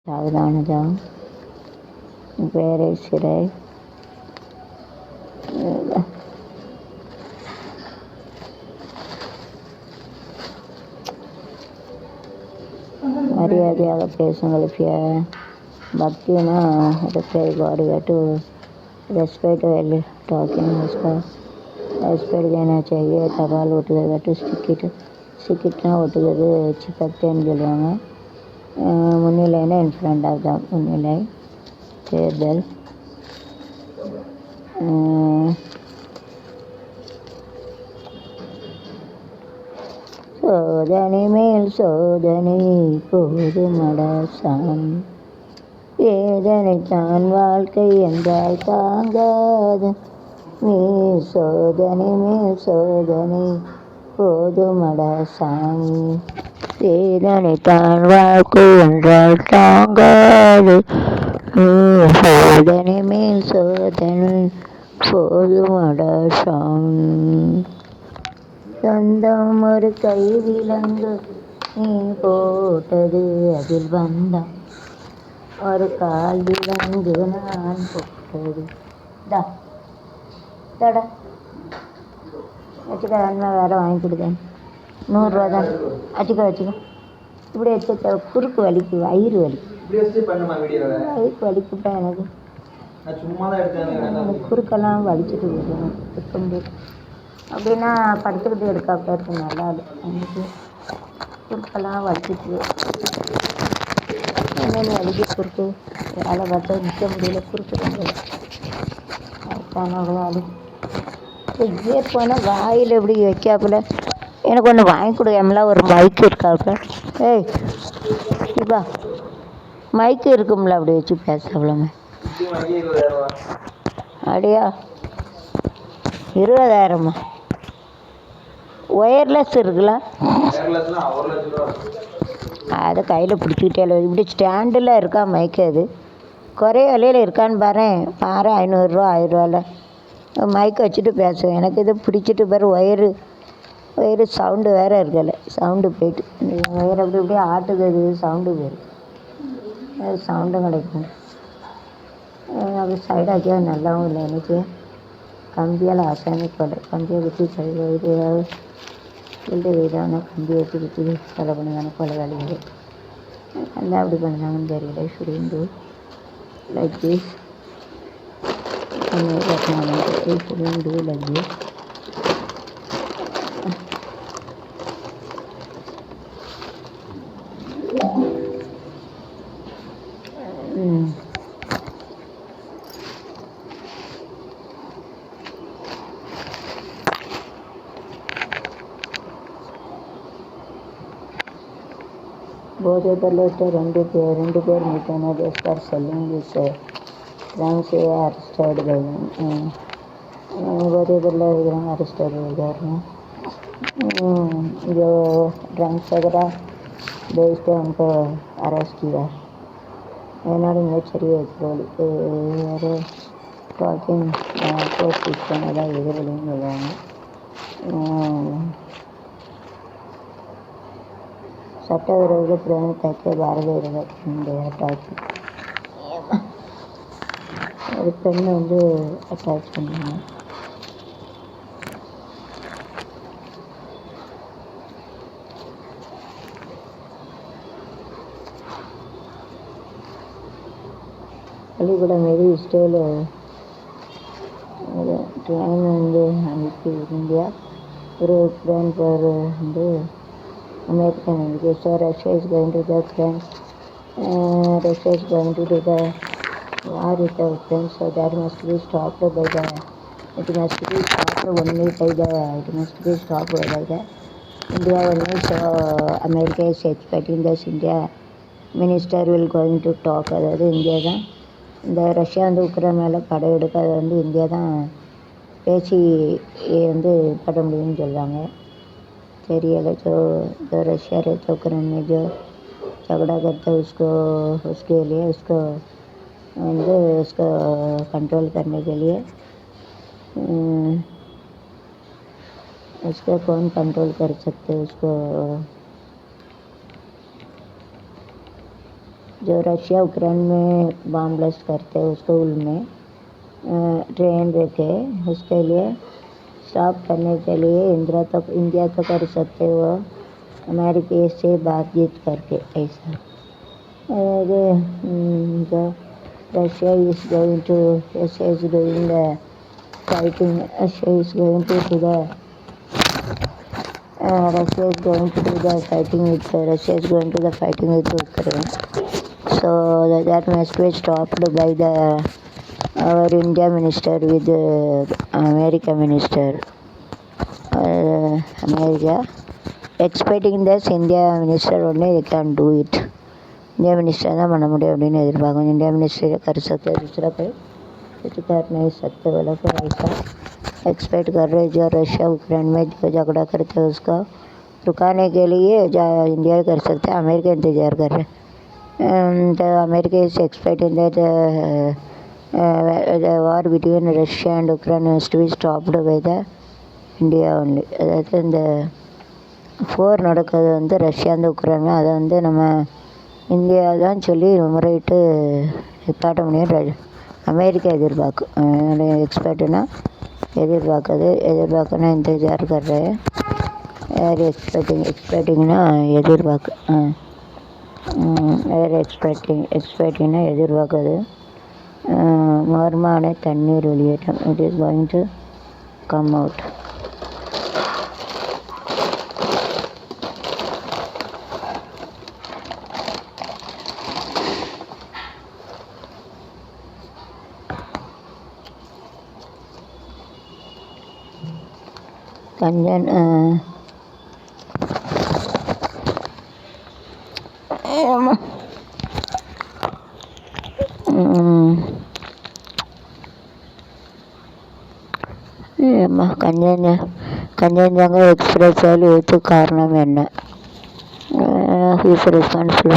सावधान जाओ. Where should I? மரியாதையாக பேசுங்கள். If you are பக்தினா respect God, you have to respect while talking. उसका respect देना चाहिए. தபால் ஓட்டுறது சிக்கிட்டுனா ஓட்டுறது சிக்கத்தேன்னு சொல்லுவாங்க. முன்னிலைன்னா இன் ஃப்ரண்ட் ஆஃப் த முன்னிலை தேர்தல். சோதனை மேல் சோதனை போதுமடா சாமி, வேதனை தான் வாழ்க்கை என்றால் தாங்காது நீ. சோதனை மேல் சோதனை போதுமடா சாமி, வேதனை தான் வாழ்க்கை என்றால் தாங்காது நீ. சோதனை மேல் சோதனை போதுமடா சாமி. சொந்தம் ஒரு கை விலங்கு நீ போட்டது அதில் வந்தம் ஒரு கால் விலங்கு நான் போட்டது. தடா வச்சுக்க, அண்ணா வேறு வாங்கி கொடுத்தேன். 100 ரூபா தான். வச்சுக்க இப்படி வச்சுக்க. குறுக்கு வலிக்கு வயிறு வலிக்குப்பா எனக்கு. குறுக்கெல்லாம் வலிச்சுட்டு போகணும் இருக்க முடியும். அப்படின்னா படுத்துக்கிட்டு எடுக்காப்பா இருக்கு, நல்லா எனக்கு குறுக்கெல்லாம் வலிச்சிட்டு என்னென்ன வலிக்கு குறுக்கு வேலை பார்த்தா நிற்க முடியல. குறுக்கு அதுக்கான அவ்வளோ அழி போனால் வாயில் எப்படி வைக்காப்புல. எனக்கு ஒன்று வாங்கி கொடுக்காமல ஒரு மைக்கு இருக்காப்புல. ஏய் இப்பா மைக்கு இருக்கும்ல, அப்படி வச்சு பேசாப்புலமே. அப்படியா? 20,000மா? ஒயர்லெஸ் இருக்குல்ல, அதை கையில் பிடிச்சிக்கிட்டே இப்படி ஸ்டாண்டில் இருக்கா மைக்கு. அது குறைய விலையில் இருக்கான்னு பாரு 500 1000 மைக்கை வச்சுட்டு பேசுவேன். எனக்கு இது பிடிச்சிட்டு பாரு. ஒயரு சவுண்டு வேறு இருக்கல, சவுண்டு போயிட்டு ஒயர் அப்படி இப்படியே ஆட்டுது. அது சவுண்டு போயிடும், அது சவுண்டும் கிடைக்கும். அப்படி சைடாக்கியா நல்லாவும் இல்லை. எனக்கு கம்பியால் ஆசாமி கொலை கம்பியை குத்தி இது ஃபீல்டு வீடான கம்பியை வச்சு குத்தி கொலை பண்ணுவாங்க கொலை வேலைகள். நல்லா அப்படி பண்ணாங்கன்னு தெரியல. Shooting like this shooting like this. போதை பொருளை ரெண்டு பேர் மீட்டான தேஸ்டார் selling this drugs arrested by போதை பொருளை இருக்கிறாங்க, அரெஸ்டட் இருக்காருங்க. जो ड्रग्स वगैरह बेचते हैं उनको अरेस्ट किया. ஏன்னாலும் நேச்சரியே ஒரு டாக்கிங் போஸ்ட் பண்ணதான் எதிரிலையும் சொல்லுவாங்க. சட்டவிரோத பிரேமத்தைக்கு பாரத அட்டாச் ஒரு பெண்ணை அட்டாச் பண்ணுவாங்க. பள்ளிக்கூடம் மீது இஸ்ரேல் ட்ரெயின் அனுப்பி இந்தியா ஒரு பிளான் பேர் American English. So Russia is going to the Ukraine. Russia is going to do the war with the Ukraine. So that must be stopped by the. It must be stopped only by the. It must be stopped by the India only. So America is expecting this India minister will going to talk. அதாவது India தான் இந்த Russia Ukraine மேலே படை எடுக்காத India தான் பேசி பட முடியும்னு சொல்லுவாங்க. தெரியலை. जो रशिया रहता यूक्रेन में जो झगड़ा करता है उसके लिए उसको कंट्रोल करने के लिए उसको कौन कंट्रोल कर सकते उसको जो रशिया यूक्रेन में बम ब्लास्ट करते हैं उसको में ट्रेन रखे उसके लिए स्टॉप करने के लिए इंडिया तो कर सकते हो अमेरिका से बातचीत करके ऐसा जो Russia is going to Russia is doing the fighting Russia is going to do the Russia is going to do the fighting with Russia is going to the fighting with Ukraine. So that must be stopped by the our India minister with the America minister. America expecting this India minister only they can do it. India minister தான் பண்ண முடியும் அப்படின்னு எதிர்பார்க்கும் India minister कर सकते हैं दूसरा कोई कुछ कर नहीं सकते बोला फिर ऐसा एक्सपेक्ट कर रहे जो रशिया यूक्रेन में जो झगड़ा करते हैं उसको रुकाने के लिए इंडिया कर सकते हैं अमेरिका इंतज़ार कर रहे तो America is expecting that the war between Russia and Ukraine has to be stopped by the India only. அதாவது இந்த போர் நடக்கிறது வந்து ரஷ்யா அந்த உக்ரைன் அதை வந்து நம்ம இந்தியா தான் சொல்லி முறையிட்டு நிப்பாட்ட முடியும் அமெரிக்கா எதிர்பார்க்கும் எக்ஸ்பர்ட்னா எதிர்பார்க்கணும் इंतजार कर रहे हैं यार एक्सपेक्टिंगனா எதிர்பார்க்கு यार एक्सपेक्टिंगனா எதிர்பார்க்குது மர்மான தண்ணீர் வெளியேற்றம் it is going to come out Kanchan Kanchenjunga express எழுத்து காரணம் என்ன ஹீஸ் ரெஸ்பான்சிபிள்